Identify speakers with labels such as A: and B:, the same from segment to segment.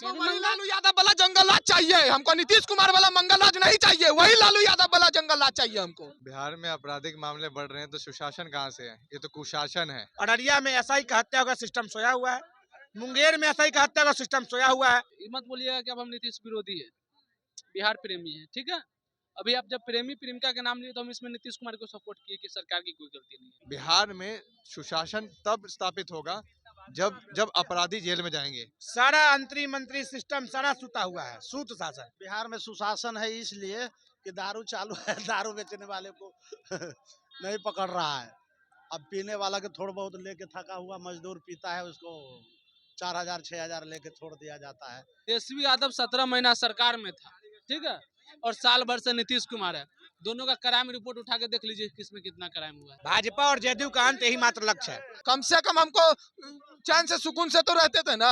A: हमको वही लालू यादव वाला जंगल राज चाहिए, हमको नीतीश कुमार वाला मंगल राज नहीं चाहिए, वही लालू यादव वाला जंगल राज चाहिए हमको।
B: बिहार में आपराधिक मामले बढ़ रहे हैं तो सुशासन कहाँ से है? ये तो कुशासन है।
C: अररिया में एसआई का हत्या का सिस्टम सोया हुआ है, मुंगेर में एसआई का हत्या का सिस्टम सोया हुआ है।
D: ये मत बोलिएगा कि अब हम नीतीश विरोधी है, बिहार प्रेमी है, ठीक है। अभी आप जब प्रेमी प्रेमिका के नाम लिए तो हम इसमें नीतीश कुमार को सपोर्ट किए कि सरकार की कोई गलती नहीं है।
B: बिहार में सुशासन तब स्थापित होगा जब जब अपराधी जेल में जाएंगे।
C: सारा मंत्री सिस्टम सारा सुता हुआ है, सूत शासन।
E: बिहार में सुशासन है इसलिए कि दारू चालू है, दारू बेचने वाले को नहीं पकड़ रहा है। अब पीने वाला के थोड़ा बहुत लेके थका हुआ मजदूर पीता है, उसको 4,000 6,000 लेके छोड़ दिया जाता है।
D: तेजस्वी यादव 17 महीना सरकार में था, ठीक है, और साल भर से नीतीश कुमार है। दोनों का क्राइम रिपोर्ट उठा के देख लीजिए किसमें कितना क्राइम हुआ है।
C: भाजपा और जदयू का अंत यही मात्र लक्ष्य है।
A: कम से कम हमको चैन से सुकून से तो रहते थे ना।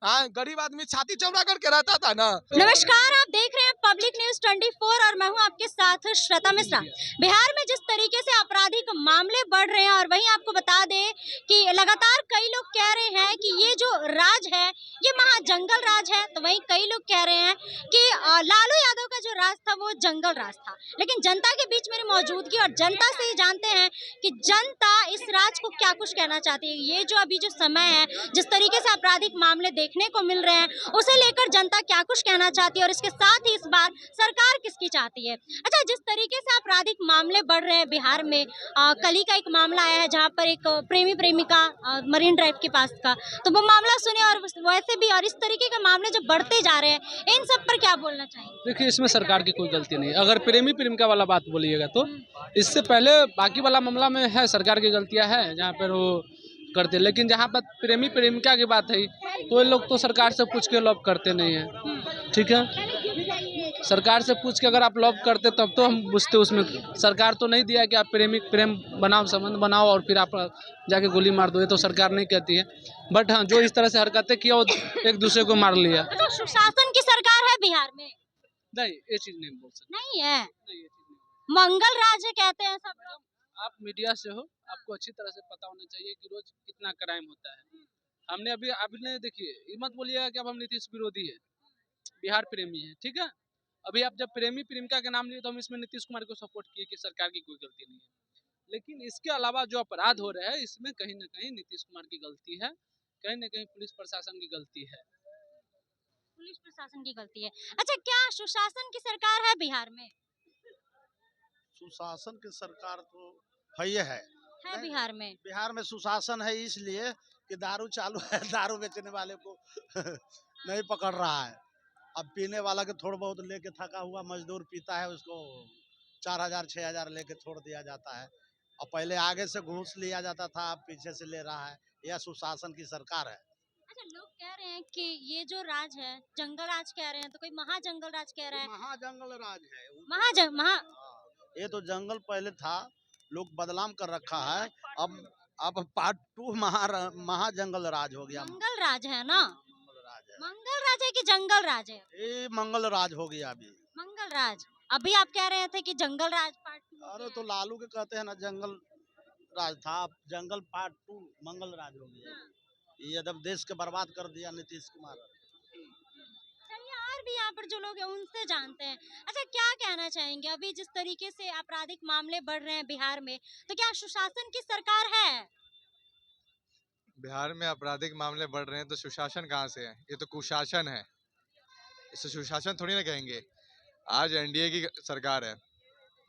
A: हाँ, गरीब आदमी छाती चौड़ा करके रहता था ना।
F: नमस्कार, आप देख रहे हैं पब्लिक न्यूज 24 और मैं हूं आपके साथ श्वेता मिश्रा। बिहार में जिस तरीके से आपराधिक मामले बढ़ रहे हैं और वहीं आपको बता दें कि लगातार कई लोग कह रहे हैं कि ये जो राज है ये महाजंगल राज है, तो वहीं कई लोग कह रहे हैं कि लालू यादव का जो राज था वो जंगल राज था। लेकिन जनता के बीच मेरी मौजूदगी और जनता से ही जानते हैं कि जनता इस राज को क्या कुछ कहना चाहती है। ये जो अभी जो समय है, जिस तरीके से आपराधिक मामले देखने को मिल रहे हैं, उसे लेकर जनता क्या कुछ कहना चाहती है और इसके साथ ही इस बार सरकार किसकी चाहती है। अच्छा, जिस तरीके से आपराधिक मामले बढ़ रहे हैं बिहार में, कल ही का एक मामला आया है जहां पर एक प्रेमी प्रेमिका मरीन ड्राइव के पास का, तो वो मामला सुने और वैसे भी और इस तरीके के मामले जो बढ़ते जा रहे हैं, इन सब पर क्या बोलना चाहिए?
D: देखिए, इसमें सरकार की कोई गलती नहीं है। अगर प्रेमी प्रेमिका वाला बात बोलिएगा तो इससे पहले बाकी वाला मामला में है सरकार की गलतियां है जहाँ पर वो करते, लेकिन जहाँ पर प्रेमी प्रेमिका की बात है तो ये लोग तो सरकार से पूछ के लव करते नहीं है, ठीक है। सरकार से पूछ के अगर आप लव करते तब तो हम पूछते। उसमें सरकार तो नहीं दिया कि आप प्रेम बनाओ, संबंध बनाओ और फिर आप जाके गोली मार दो, ये तो सरकार नहीं कहती है। बट हाँ, जो इस तरह से हरकतें किया वो एक दूसरे को मार लिया।
F: अच्छा, सुशासन की सरकार है बिहार में?
D: नहीं, ये चीज नहीं बोल सकते।
F: नहीं है,
D: नहीं, ये चीज नहीं।
F: मंगल राज है कहते हैं सब लोग।
D: आप मीडिया से हो, आपको अच्छी तरह से पता होना चाहिए कि रोज कितना क्राइम होता है। हमने अभी देखिए, ये मत बोलिएगा कि अब हम नीतीश विरोधी है, बिहार प्रेमी है, ठीक है। अभी आप जब प्रेमी प्रेमिका के नाम लिए तो हम इसमें नीतीश कुमार को सपोर्ट किए कि सरकार की कोई गलती नहीं है। लेकिन इसके अलावा जो अपराध हो रहे हैं इसमें कहीं ना कहीं नीतीश कुमार की गलती है, कहीं ना कहीं पुलिस प्रशासन की गलती है।
F: पुलिस प्रशासन की गलती है। अच्छा, क्या सुशासन की सरकार है बिहार में?
E: सुशासन की सरकार तो है
F: बिहार में।
E: बिहार में सुशासन है इसलिए कि दारू चालू है, दारू बेचने वाले को नहीं पकड़ रहा है। अब पीने वाला के थोड़ा बहुत लेके थका हुआ मजदूर पीता है, उसको 4,000 6,000 लेके छोड़ दिया जाता है। और पहले आगे से घूस लिया जाता था, अब पीछे से ले रहा है। यह सुशासन की सरकार है।
F: अच्छा, लोग कह रहे हैं कि ये जो राज है जंगल राज कह रहे हैं, तो कोई महाजंगल राज कह रहा है।
E: महाजंगल राज है।
F: महा
E: ये तो जंगल पहले था, लोग बदनाम कर रखा है। अब पार्ट 2 महाजंगल राज हो गया।
F: मंगल राज है ना? मंगल राज है कि जंगल राज है?
E: ये मंगल राज हो गया अभी।
F: मंगल राज। अभी आप कह रहे थे कि जंगल राज पार्ट 2।
E: अरे तो लालू के कहते हैं ना, जंगल राज था, जंगल पार्ट 2 मंगल राज हो गया। ये जब देश के बर्बाद कर दिया नीतीश कुमार।
F: चलिए, और भी यहाँ पर जो लोग हैं उनसे जानते हैं। अच्छा, क्या कहना चाहेंगे अभी जिस तरीके से आपराधिक मामले बढ़ रहे हैं बिहार में, तो क्या सुशासन की सरकार है?
B: बिहार में आपराधिक मामले बढ़ रहे हैं तो सुशासन कहाँ से है? ये तो कुशासन है। इसे सुशासन थोड़ी ना कहेंगे। आज एनडीए की सरकार है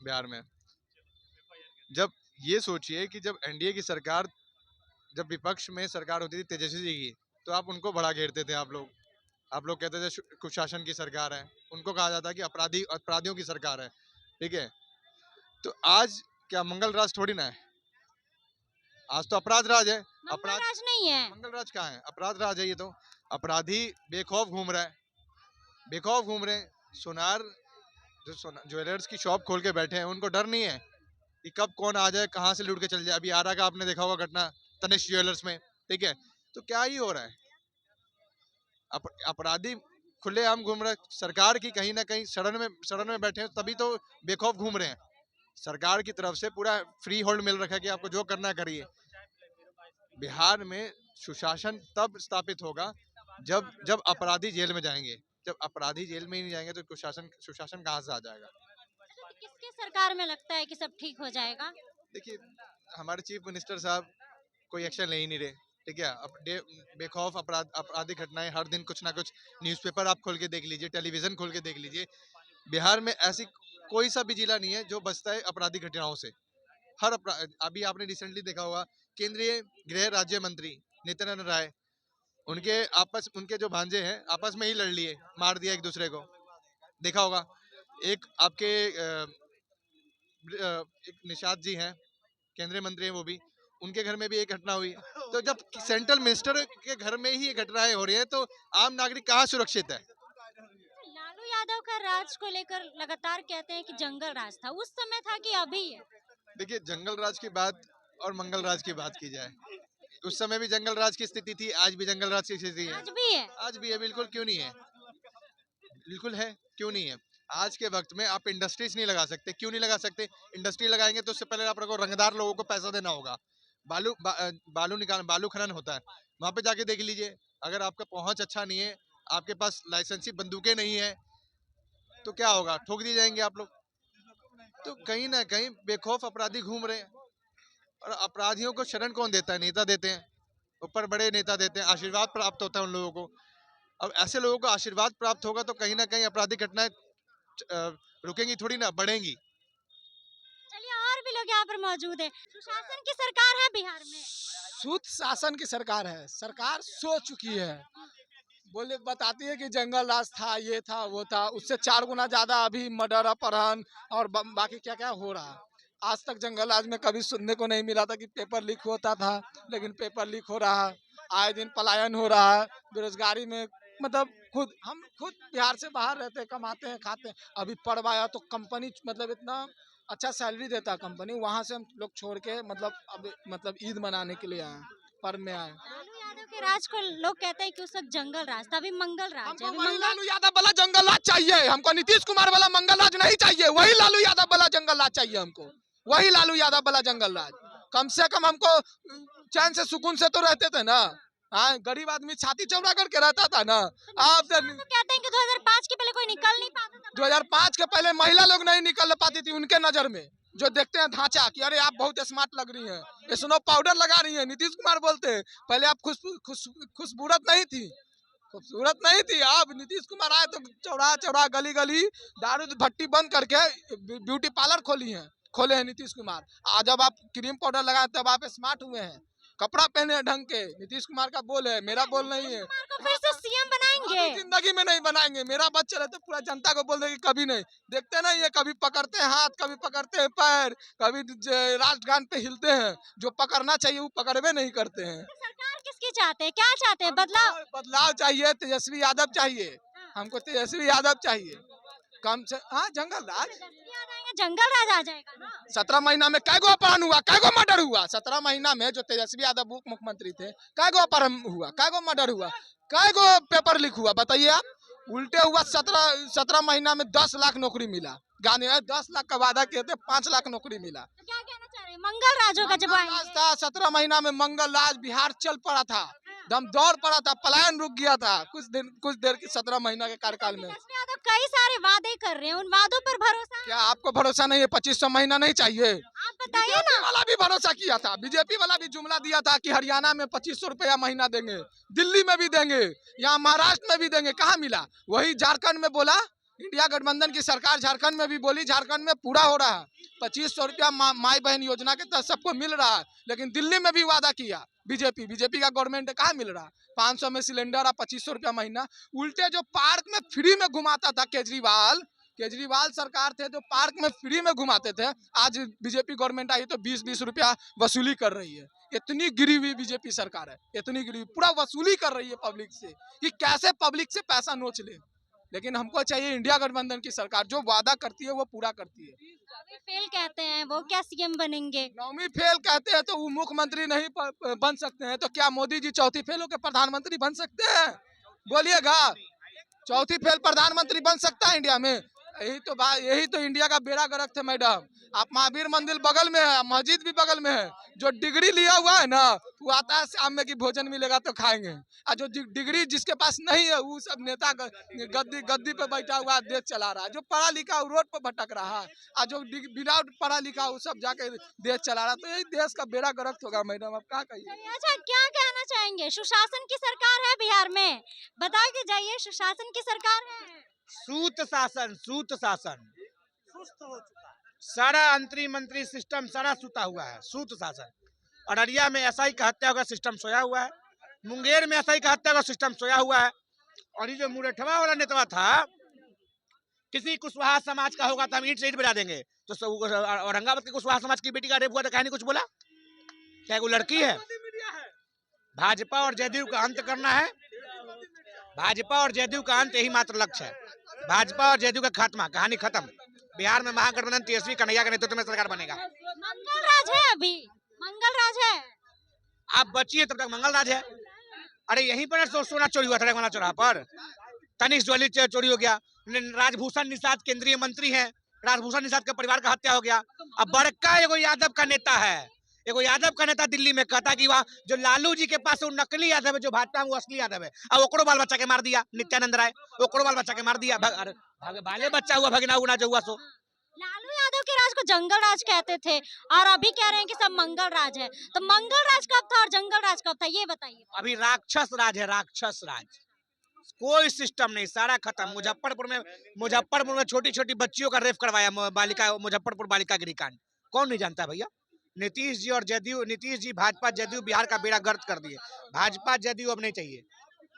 B: बिहार में। जब ये सोचिए कि जब एनडीए की सरकार, जब विपक्ष में सरकार होती थी तेजस्वी जी की, तो आप उनको बड़ा घेरते थे। आप लोग कहते थे कुशासन की सरकार है, उनको कहा जाता है कि अपराधियों की सरकार है, ठीक है। तो आज क्या मंगल राज थोड़ी ना है, आज तो अपराध राज है।
F: मंगल राज नहीं है।
B: मंगल राज कहाँ है? अपराध राज है। ये तो अपराधी बेखौफ घूम रहा है, बेखौफ घूम रहे हैं। सोनार जो ज्वेलर्स की शॉप खोल के बैठे हैं, उनको डर नहीं है कि कब कौन आ जाए, कहाँ से लूट के चल जाए। अभी आरा का आपने देखा होगा घटना, तनिष्क ज्वेलर्स में, ठीक है। तो क्या ही हो रहा है? अपराधी खुलेआम घूम रहे हैं। सरकार की कहीं ना कहीं सड़न में बैठे हैं, तभी तो बेखौफ घूम रहे हैं। सरकार की तरफ से पूरा फ्री होल्ड मिल रखा है कि आपको जो करना है करिए। बिहार में सुशासन तब स्थापित होगा जब जब अपराधी जेल में जाएंगे, जब अपराधी जेल में ही नहीं जाएंगे तो सुशासन कहाँ से आ जाएगा?
F: अच्छा, तो किसके सरकार में लगता है कि सब ठीक हो जाएगा?
B: देखिए, हमारे चीफ मिनिस्टर साहब कोई एक्शन ले ही नहीं रहे, ठीक है। बेखौफ आपराधिक घटनाएं हर दिन कुछ ना कुछ, न्यूज़पेपर आप खोल के देख लीजिए, टेलीविजन खोल के देख लीजिए, बिहार में ऐसी कोई सा भी जिला नहीं है जो बचता है आपराधिक घटनाओं से। अभी आपने रिसेंटली देखा होगा, केंद्रीय गृह राज्य मंत्री नित्यानंद राय, उनके जो भांजे हैं आपस में ही लड़ लिए, मार दिया एक दूसरे को, देखा होगा। एक आपके एक निषाद जी हैं, केंद्रीय मंत्री हैं वो भी, उनके घर में भी एक घटना हुई। तो जब सेंट्रल मिनिस्टर के घर में ही ये घटनाएं हो रही है तो आम नागरिक कहाँ सुरक्षित है?
F: लालू यादव का राज को लेकर लगातार कहते हैं कि जंगल राज था, उस समय था कि अभी है?
B: देखिए, जंगल राज की बात और मंगल राज की बात की जाए, उस समय भी जंगल राज की स्थिति थी, आज भी जंगल राज की स्थिति है।
F: आज भी है?
B: आज भी है, बिल्कुल, क्यों नहीं है? बिल्कुल है, क्यों नहीं है? आज के वक्त में आप इंडस्ट्रीज नहीं लगा सकते, क्यों नहीं लगा सकते? इंडस्ट्री लगाएंगे तो उससे पहले आपको रंगदार लोगों को पैसा देना होगा, बालू खनन होता है, वहां पे जाके देख लीजिए। अगर आपका पहुंच अच्छा नहीं है, आपके पास लाइसेंसी बंदूकें नहीं है, तो क्या होगा? ठोक दिए जाएंगे आप लोग। तो कहीं ना कहीं बेखौफ अपराधी घूम रहे हैं, और अपराधियों को शरण कौन देता है? नेता देते हैं, ऊपर बड़े नेता देते हैं, आशीर्वाद प्राप्त होता है उन लोगों को। अब ऐसे लोगों को आशीर्वाद प्राप्त होगा तो कहीं ना कहीं आपराधिक घटनाएं रुकेंगी थोड़ी ना, बढ़ेंगी।
F: चलिए, और भी लोग यहाँ पर मौजूद है। सुशासन की सरकार है बिहार में?
A: शुद्ध शासन की सरकार है, सरकार सो चुकी है। बोले बताती है कि जंगल राज था, ये था, वो था, उससे 4 गुना ज्यादा अभी मर्डर, अपहरण और बाकी क्या क्या हो रहा। आज तक जंगल राज में कभी सुनने को नहीं मिला था कि पेपर लीक होता था, लेकिन पेपर लीक हो रहा है, आए दिन पलायन हो रहा है, बेरोजगारी में मतलब हम खुद बिहार से बाहर रहते हैं, कमाते हैं, खाते हैं। अभी पर्व आया तो कंपनी मतलब इतना अच्छा सैलरी देता है कंपनी, वहाँ से हम लोग छोड़ के मतलब ईद मनाने के लिए आए, पर्व में आए।
F: लालू यादव के राज को लोग कहते हैं कि उस वक्त जंगल राज था, अभी मंगल राज है।
A: हमको
F: अभी
A: वही
F: मंगल
A: लालू यादव वाला जंगल राज चाहिए, हमको नीतीश कुमार वाला मंगल राज नहीं चाहिए, वही लालू यादव वाला जंगल राज चाहिए हमको, वही लालू यादव वाला जंगल राज। कम से कम हमको चैन से सुकून से तो रहते थे ना। हाँ, गरीब आदमी छाती चौड़ा करके रहता था ना। आप
F: तो कहते हैं कि 2005 के पहले कोई निकल नहीं पाता था।
A: 2005 के पहले महिला लोग नहीं निकल पाती थी उनके नजर में, जो देखते हैं ढांचा कि अरे आप बहुत स्मार्ट लग रही हैं, स्नो पाउडर लगा रही हैं। नीतीश कुमार बोलते हैं पहले आप खुशबूरत नहीं थी, खूबसूरत नहीं थी। अब नीतीश कुमार आए तो चौड़ा चौड़ा गली गली दारू भट्टी बंद करके ब्यूटी पार्लर खोले हैं नीतीश कुमार। आज जब आप क्रीम पाउडर लगाए तब आप स्मार्ट हुए हैं, कपड़ा पहने हैं ढंग के। नीतीश कुमार का बोल है, मेरा बोल नहीं है।
F: को फिर से सीएम बनाएंगे?
A: अभी जिंदगी में नहीं बनाएंगे, मेरा बात चले तो पूरा जनता को बोल देंगे कभी नहीं। देखते नहीं है, कभी पकड़ते हैं हाथ, कभी पकड़ते हैं पैर, कभी राजगान पे हिलते हैं, जो पकड़ना चाहिए वो पकड़वे नहीं करते हैं।
F: सरकार किसकी चाहते हैं, क्या चाहते हैं? बदलाव?
A: बदलाव चाहिए, तेजस्वी यादव चाहिए, हमको तेजस्वी यादव चाहिए। कम से हाँ, जंगल राज,
F: जंगल राज आ जाएगा ना।
A: 17 महीना में कै गो अपहरण हुआ, कै गो मर्डर हुआ? 17 महीना में जो तेजस्वी यादव उप मुख्यमंत्री थे, कै गो अपहरण हुआ, कै गो मर्डर हुआ, कै गो पेपर लीक हुआ? बताइए आप। उल्टे हुआ 17 महीना में 10 लाख नौकरी मिला। गांधी ने 10 लाख का वादा किए थे, 5 लाख नौकरी मिला।
F: तो क्या कहना चाह रहे हैं? मंगल राज होगा जब
A: मंगल राज था, 17 महीना में मंगल राज, बिहार चल पड़ा था, दम दौड़ पड़ा था, पलायन रुक गया था कुछ देर की 17 महीना के कार्यकाल में।
F: तेजस्वी यादव कई सारे वादे कर रहे हैं, उन वादों पर भरोसा?
A: क्या आपको भरोसा नहीं है? 2500 महीना नहीं चाहिए?
F: आप बताइए ना।
A: बीजेपी वाला भी भरोसा किया था, बीजेपी वाला भी जुमला दिया था कि हरियाणा में 2500 रुपया महीना देंगे, दिल्ली में भी देंगे, यहाँ महाराष्ट्र में भी देंगे। कहाँ मिला? वही झारखंड में बोला, इंडिया गठबंधन की सरकार झारखंड में भी बोली, झारखंड में पूरा हो रहा है। 2500 रुपया माई बहन योजना के तहत सबको मिल रहा है, लेकिन दिल्ली में भी वादा किया बीजेपी का गवर्नमेंट, कहाँ मिल रहा? 500 में सिलेंडर और 2500 रुपया महीना। उल्टे जो पार्क में फ्री में घुमाता था केजरीवाल सरकार थे, जो पार्क में फ्री में घुमाते थे, आज बीजेपी गवर्नमेंट आई तो 20-20 रुपया वसूली कर रही है। इतनी गिरी हुई बीजेपी सरकार है, इतनी गिरी, पूरा वसूली कर रही है पब्लिक से कि कैसे पब्लिक से पैसा नोच ले। लेकिन हमको चाहिए इंडिया गठबंधन की सरकार, जो वादा करती है वो पूरा करती है।
F: फेल कहते हैं वो, क्या सीएम बनेंगे?
A: नौवीं फेल कहते हैं तो वो मुख्यमंत्री नहीं बन सकते हैं, तो क्या मोदी जी चौथी फेल होकर प्रधानमंत्री बन सकते हैं? बोलिएगा, चौथी फेल प्रधानमंत्री बन सकता है इंडिया में? यही तो इंडिया का बेड़ा गर्क थे मैडम। आप महावीर मंदिर बगल में है, मस्जिद भी बगल में है। जो डिग्री लिया हुआ है ना, वो आता है शाम में कि भोजन मिलेगा तो खाएंगे। और जो डिग्री जिसके पास नहीं है, वो सब नेता गद्दी पे बैठा हुआ देश चला रहा है। जो पढ़ा लिखा वो रोड पर भटक रहा है, और जो बिना पढ़ा लिखा वो सब जाके देश चला रहा है। तो यही देश का बेड़ा गर्क होगा मैडम, अब क्या कहिए।
F: अच्छा, क्या कहना चाहेंगे? सुशासन की सरकार है बिहार में, बता के जाइए। सुशासन की सरकार है,
C: सूत शासन, सूत शासन, सारा अंतरी मंत्री सिस्टम सारा सूता हुआ है, सूत शासन। अररिया में एसआई का हत्या का सिस्टम सोया हुआ है, मुंगेर में एसआई का हत्या का सिस्टम सोया हुआ है। और ये जो मुरेठवा वाला नेता था, किसी कुशवाहा समाज का होगा तो हम ईंट से ईंट बजा देंगे, तो औरंगाबाद के कुशवाहा समाज की बेटी का रेप हुआ तो कहीं कुछ बोला? क्या वो लड़की है? भाजपा और जदयू का अंत करना है, भाजपा और जदयू का अंत यही मात्र लक्ष्य है। भाजपा और जदयू का खात्मा, कहानी खत्म। बिहार में महागठबंधन तेजस्वी कन्हैया के नेतृत्व में सरकार बनेगा।
F: मंगल राज है, अभी मंगल राज है।
C: आप बचिए तब तक मंगल राज है। अरे यहीं पर सोना चोरी हुआ था रेगवाना चौराहा पर, तनिष्क ज्वेलरी चोरी हो गया। राजभूषण निषाद केंद्रीय मंत्री हैं, राजभूषण निषाद के परिवार का हत्या हो गया। अब बड़का एगो यादव का नेता है, एगो यादव का नेता दिल्ली में कहता कि वह जो लालू जी के पास वो नकली यादव है, जो भाजपा में वो असली यादव है। अब ओकरो बाल बच्चा के मार दिया, नित्यानंद राय ओकरो बाल बच्चा के मार दिया। बाले बच्चा हुआ, भगना उगना जो हुआ सो।
F: लालू यादव के राज को जंगल राज कहते थे, और अभी कह रहे हैं कि सब मंगल राज है। तो मंगल राज कब था और जंगल राज कब था, ये बताइए।
C: अभी राक्षस राज है, राक्षस राज। कोई सिस्टम नहीं, सारा खत्म। मुजफ्फरपुर में छोटी छोटी बच्चियों का रेप करवाया, बालिका, मुजफ्फरपुर बालिका गृह कांड। कौन नहीं जानता भैया? नीतीश जी और जदयू, नीतीश जी भाजपा जदयू बिहार का बेड़ा गर्क कर दिए। भाजपा जदयू अब नहीं चाहिए,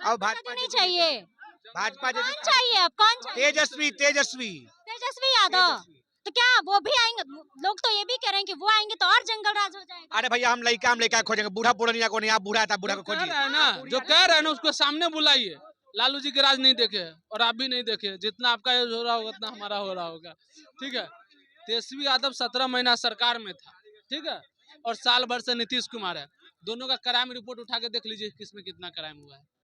C: अब भाजपा
F: नहीं चाहिए।
C: भाजपा
F: कौन
C: जदयू
F: चाहिए अब, कौन चाहिए?
C: तेजस्वी, तेजस्वी,
F: तेजस्वी यादव। तो क्या वो भी आएंगे? लोग तो ये भी कह रहे हैं कि वो आएंगे तो और जंगल राज हो जाएगा।
C: अरे भैया हम लड़का खोजेंगे, बूढ़ा पुरानिया को नहीं। आप बूढ़ा था, बूढ़ा को खोजिए
D: ना, जो कह रहे हैं ना उसको सामने बुलाइए। लालू जी के राज नहीं देखे और आप भी नहीं देखे। जितना आपका यूज हो रहा होगा उतना हमारा हो रहा होगा, ठीक है। तेजस्वी यादव 17 महीना सरकार में था, ठीक है, और साल भर से नीतीश कुमार है। दोनों का क्राइम रिपोर्ट उठा के देख लीजिए किसमें कितना क्राइम हुआ है।